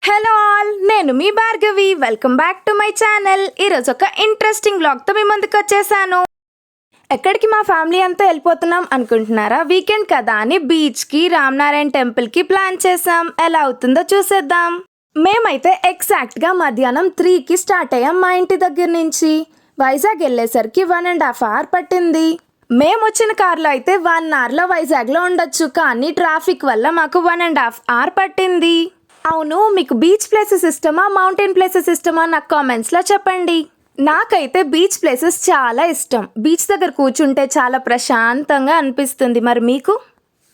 Hello all, నేను మీ Bhargavi. Welcome back to my channel. ఈరోజు ఒక ఇంట్రెస్టింగ్ వ్లాగ్తో మీ ముందుకు వచ్చేసాను. ఎక్కడికి మా ఫ్యామిలీ అంతా వెళ్ళిపోతున్నాం అనుకుంటున్నారా? వీకెండ్ కదా అని బీచ్కి, రామనారాయణ టెంపుల్కి ప్లాన్ చేసాం. ఎలా అవుతుందో చూసేద్దాం. మేమైతే ఎగ్జాక్ట్గా మధ్యాహ్నం 3కి స్టార్ట్ అయ్యాం మా ఇంటి దగ్గర నుంచి. వైజాగ్ వెళ్ళేసరికి 1.5 hours పట్టింది. మేము వచ్చిన కార్లో అయితే 1 hourలో వైజాగ్లో ఉండొచ్చు, కానీ ట్రాఫిక్ వల్ల మాకు 1.5 hours పట్టింది. అవును, మీకు బీచ్ ప్లేసెస్ ఇష్టమా, మౌంటైన్ ప్లేసెస్ ఇష్టమా? నాకు కామెంట్స్లో చెప్పండి. నాకైతే బీచ్ ప్లేసెస్ చాలా ఇష్టం. బీచ్ దగ్గర కూర్చుంటే చాలా ప్రశాంతంగా అనిపిస్తుంది. మరి మీకు?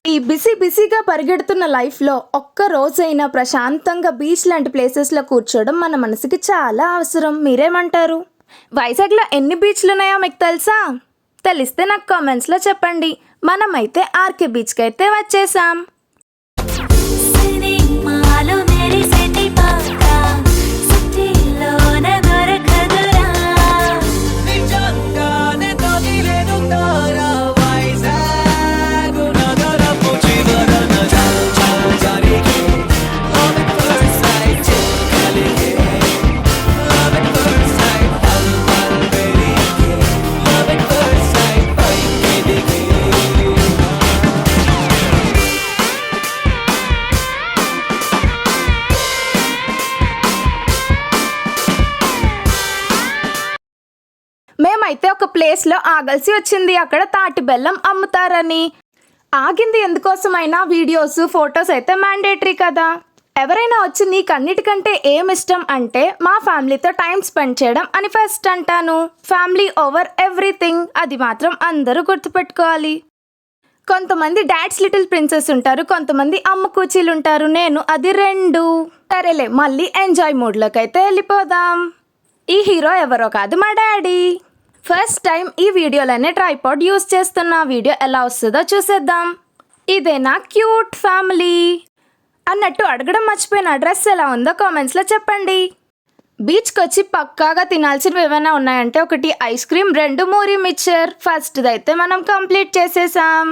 ఈ బిజీగా పరిగెడుతున్న లైఫ్లో ఒక్క రోజైనా ప్రశాంతంగా బీచ్ లాంటి ప్లేసెస్లో కూర్చోవడం మన మనసుకి చాలా అవసరం. మీరేమంటారు? వైజాగ్లో ఎన్ని బీచ్లు ఉన్నాయో మీకు తెలుసా? తెలిస్తే నాకు కామెంట్స్లో చెప్పండి. మనమైతే ఆర్కే బీచ్కి అయితే వచ్చేసాం. మేమైతే ఒక ప్లేస్లో ఆగాల్సి వచ్చింది. అక్కడ తాటి బెల్లం అమ్ముతారని. ఆగింది ఎందుకోసమైనా వీడియోస్, ఫొటోస్ అయితే మ్యాండేటరీ కదా. ఎవరైనా వచ్చి నీకు అన్నిటికంటే ఏమిష్టం అంటే మా ఫ్యామిలీతో టైం స్పెండ్ చేయడం అని ఫస్ట్ అంటాను. ఫ్యామిలీ ఓవర్ ఎవ్రీథింగ్, అది మాత్రం అందరూ గుర్తుపెట్టుకోవాలి. కొంతమంది డాడ్స్ లిటిల్ ప్రిన్సెస్ ఉంటారు, కొంతమంది అమ్మ కూచీలు ఉంటారు. నేను అది 2. సరేలే, మళ్ళీ ఎంజాయ్ మూడ్లోకి అయితే వెళ్ళిపోదాం. ఈ హీరో ఎవరో కాదు, మా డాడీ. ఫస్ట్ టైం ఈ వీడియోలోనే ట్రైపాడ్ యూజ్ చేస్తున్న. వీడియో ఎలా వస్తుందో చూసేద్దాం. ఇదే నా క్యూట్ ఫ్యామిలీ. అన్నట్టు అడగడం మర్చిపోయిన, డ్రెస్ ఎలా ఉందో కామెంట్స్లో చెప్పండి. బీచ్కి వచ్చి పక్కాగా తినాల్సినవి ఏమైనా ఉన్నాయంటే 1 ఐస్ క్రీమ్, 2 మూరీ మిక్చర్. ఫస్ట్ది అయితే మనం కంప్లీట్ చేసేసాం.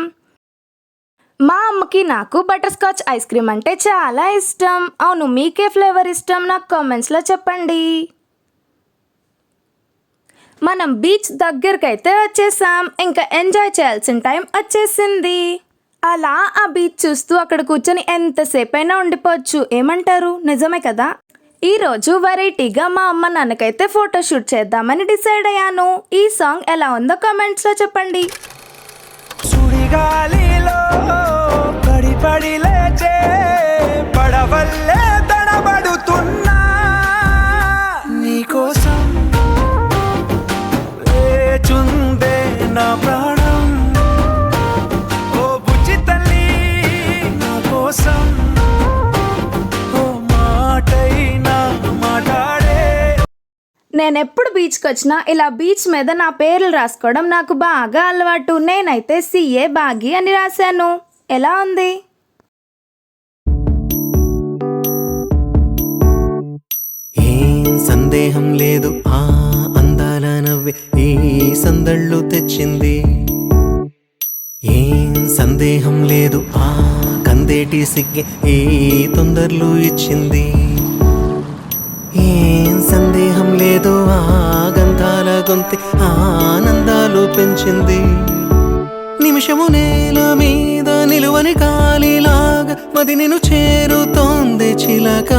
మా అమ్మకి నాకు బటర్ స్కాచ్ ఐస్ క్రీమ్ అంటే చాలా ఇష్టం. అవును, మీకే ఫ్లేవర్ ఇష్టం? నాకు కామెంట్స్లో చెప్పండి. మనం బీచ్ దగ్గరికి అయితే వచ్చేసాం. ఇంకా ఎంజాయ్ చేయాల్సిన టైం వచ్చేసింది. అలా ఆ బీచ్ చూస్తూ అక్కడ కూర్చొని ఎంతసేపు అయినా ఉండిపోవచ్చు. ఏమంటారు? నిజమే కదా. ఈరోజు వెరైటీగా మా అమ్మ నాన్నకైతే ఫోటోషూట్ చేద్దామని డిసైడ్ అయ్యాను. ఈ సాంగ్ ఎలా ఉందో కామెంట్స్లో చెప్పండి. సుడిగాలిలో పడి పడి లేచే పడవల్లే తడబడుతున్నా నీకోసం లేచుందే నా ప్రాణం. ఓ బుజ్జి తల్లి నా కోసం ఓ మాటైనా మాట్లాడే. నేనెప్పుడు బీచ్కి వచ్చినా ఇలా బీచ్ మీద నా పేర్లు రాసుకోవడం నాకు బాగా అలవాటు. నేనైతే CA బాగి అని రాశాను. ఎలా ఉంది? ఏం సందేహం లేదు, ఆ అందాల నవ్వే ఈ సందళ్ళు తెచ్చింది. ఏం సందేహం లేదు, ఆ కందేటి సిగ్గే ఈ తొందరలు ఇచ్చింది. ఏం సందేహం లేదు, ఆ గంధాల గొంతె ఆనందాలు పెంచింది. నిమిషము నేల మీద నిలువని కాలిలాగా మది నేను చేరుతోంది చిలక.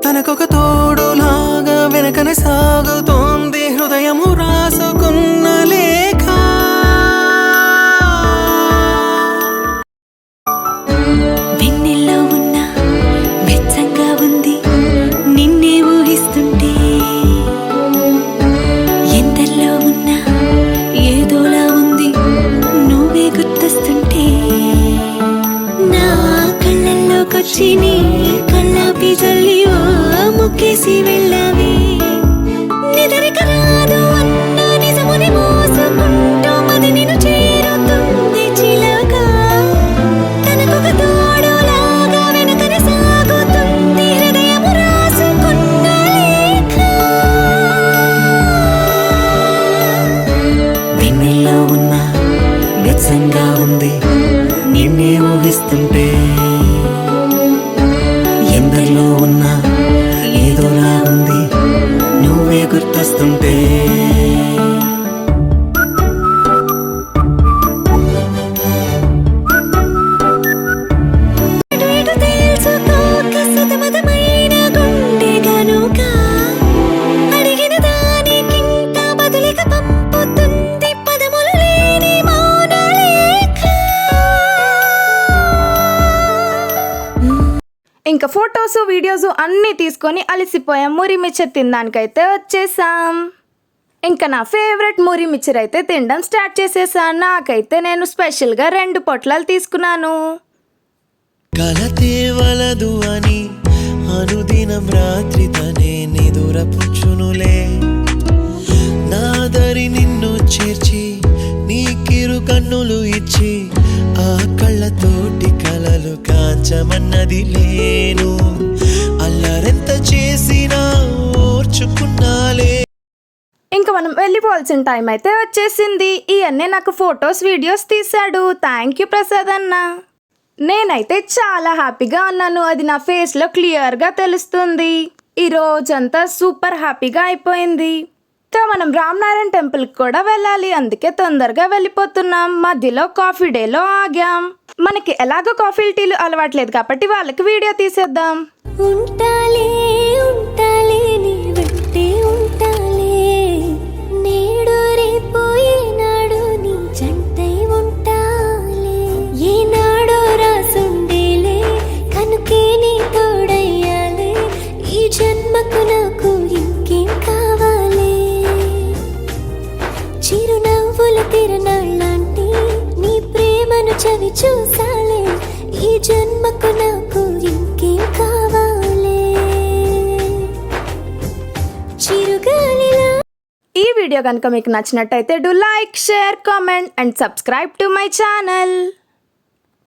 తనకొక తోడులాగా వెనకనే సాగుతోంది హృదయము రాసుకున్న లేఖ. వెన్నెల్లో ఉన్న వెచ్చంగా ఉంది నిన్నే ఊహిస్తుంటే. ఎంతల్లో ఉన్న ఏదోలా ఉంది నువ్వే గుర్తొస్తుంటే. నా కళ్ళల్లోకొచ్చి నీ కళ్ళాపి జల్లి ఓ ముక్కేసి ఫొటోస్ వీడియోస్ అన్నీ తీసుకొని అలసిపోయాం. మురి మిక్చర్ తినడానికైతే వచ్చేసాం. ఇంకా నా ఫేవరెట్ మురి మిక్చర్ అయితే తినడం స్టార్ట్ చేసేసాను. నాకైతే నేను స్పెషల్గా 2 పొట్లాలు తీసుకున్నాను. కలతే వలదు అని అనుదినం రాత్రి తనే నిదురపుచ్చునులే, నాదరి నిన్ను చేర్చి నీకిరు కన్నులు ఇచ్చి ఆ కళ్ళతోటి కలలు కాంచమన్నది లేను, అల్లరెంత చేసినా ఓర్చుకున్నాలే. ఇంకా మనం వెళ్ళిపోవాల్సిన టైం అయితే వచ్చేసింది. ఇవన్నీ నాకు ఫొటోస్ వీడియోస్ తీశాడు. థ్యాంక్ యూ ప్రసాద్ అన్న. నేనైతే చాలా హ్యాపీగా ఉన్నాను. అది నా ఫేస్లో క్లియర్గా తెలుస్తుంది. ఈ రోజంతా సూపర్ హ్యాపీగా అయిపోయింది. ఇంకా మనం రామనారాయణ టెంపుల్కి కూడా వెళ్ళాలి, అందుకే తొందరగా వెళ్ళిపోతున్నాం. మధ్యలో కాఫీ డేలో ఆగాం. మనకి ఎలాగో కాఫీ టీలు అలవాట్లేదు కాబట్టి వాళ్ళకి వీడియో తీసేద్దాం. ఉంటాలే ఉంటాలే నీ వెంటే ఉంటాలే, నేడు రేపు ఏనాడు నీ జంటై ఉంటాలే, ఏనాడో రాసుండేలే కనుకే నీ తోడయ్యాలే, ఈ జన్మకు నాకు ఇంకేం కావాలి, చిరునవ్వుల తిరణాళ్ళంటి నీ ప్రేమను చవి చూసాలే, ఈ జన్మకు నాకు ఇంకేం కావాలి, చిరుగాలిలా. ఈ వీడియో కనుక మీకు నచ్చినట్టయితే do like, share, comment and subscribe to my channel.